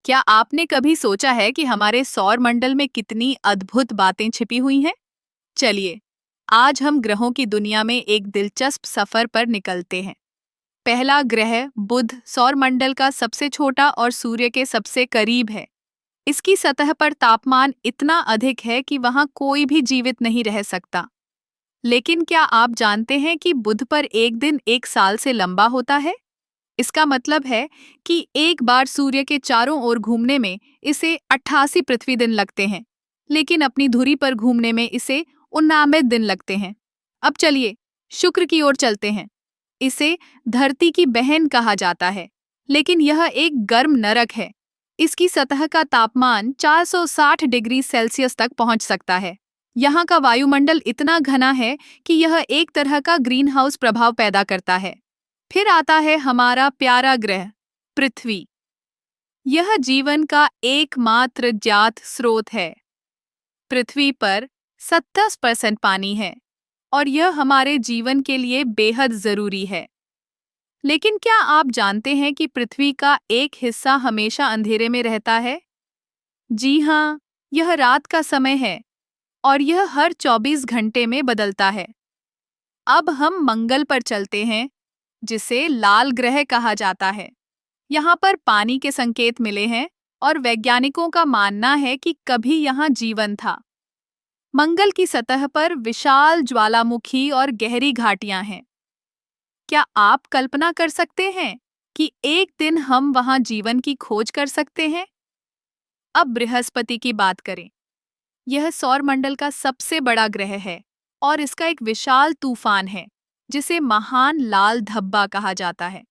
क्या आपने कभी सोचा है कि हमारे सौर मंडल में कितनी अद्भुत बातें छिपी हुई हैं? चलिए, आज हम ग्रहों की दुनिया में एक दिलचस्प सफर पर निकलते हैं। पहला ग्रह बुध सौर मंडल का सबसे छोटा और सूर्य के सबसे करीब है। इसकी सतह पर तापमान इतना अधिक है कि वहां कोई भी जीवित नहीं रह सकता। लेकिन क्या आप जानते हैं कि बुध पर एक दिन एक साल से लंबा होता है? इसका मतलब है कि एक बार सूर्य के चारों ओर घूमने में इसे 88 पृथ्वी दिन लगते हैं, लेकिन अपनी धुरी पर घूमने में इसे 89 दिन लगते हैं। अब चलिए, शुक्र की ओर चलते हैं। इसे धरती की बहन कहा जाता है, लेकिन यह एक गर्म नरक है। इसकी सतह का तापमान 460 डिग्री सेल्सियस तक पहुंच सकता है। यहाँ का वायुमंडल इतना घना है कि यह एक तरह का ग्रीन हाउस प्रभाव पैदा करता है। फिर आता है हमारा प्यारा ग्रह पृथ्वी। यह जीवन का एकमात्र ज्ञात स्रोत है। पृथ्वी पर 70% पानी है और यह हमारे जीवन के लिए बेहद जरूरी है। लेकिन क्या आप जानते हैं कि पृथ्वी का एक हिस्सा हमेशा अंधेरे में रहता है? जी हाँ, यह रात का समय है और यह हर 24 घंटे में बदलता है। अब हम मंगल पर चलते हैं, जिसे लाल ग्रह कहा जाता है। यहाँ पर पानी के संकेत मिले हैं और वैज्ञानिकों का मानना है कि कभी यहाँ जीवन था। मंगल की सतह पर विशाल ज्वालामुखी और गहरी घाटियां हैं। क्या आप कल्पना कर सकते हैं कि एक दिन हम वहां जीवन की खोज कर सकते हैं? अब बृहस्पति की बात करें। यह सौरमंडल का सबसे बड़ा ग्रह है और इसका एक विशाल तूफान है, जिसे महान लाल धब्बा कहा जाता है।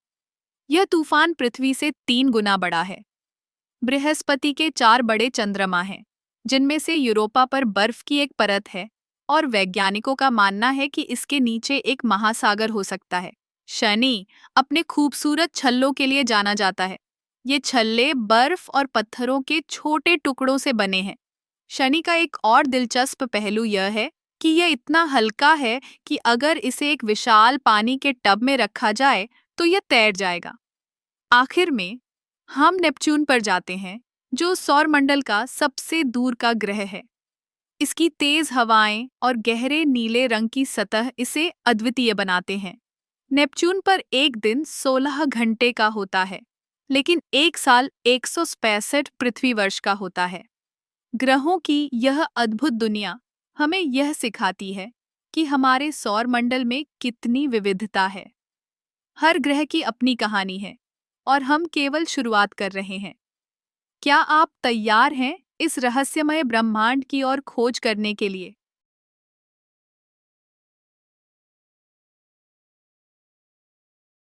यह तूफान पृथ्वी से 3 गुना बड़ा है। बृहस्पति के 4 बड़े चंद्रमा हैं, जिनमें से यूरोपा पर बर्फ की एक परत है और वैज्ञानिकों का मानना है कि इसके नीचे एक महासागर हो सकता है। शनि अपने खूबसूरत छल्लों के लिए जाना जाता है। ये छल्ले बर्फ और पत्थरों के छोटे टुकड़ों से बने हैं। शनि का एक और दिलचस्प पहलू यह है कि यह इतना हल्का है कि अगर इसे एक विशाल पानी के टब में रखा जाए तो यह तैर जाएगा। आखिर में हम नेपच्यून पर जाते हैं, जो सौरमंडल का सबसे दूर का ग्रह है। इसकी तेज हवाएं और गहरे नीले रंग की सतह इसे अद्वितीय बनाते हैं। नेपच्यून पर एक दिन 16 घंटे का होता है, लेकिन एक साल 165 पृथ्वी वर्ष का होता है। ग्रहों की यह अद्भुत दुनिया हमें यह सिखाती है कि हमारे सौरमंडल में कितनी विविधता है। हर ग्रह की अपनी कहानी है और हम केवल शुरुआत कर रहे हैं। क्या आप तैयार हैं इस रहस्यमय ब्रह्मांड की ओर खोज करने के लिए?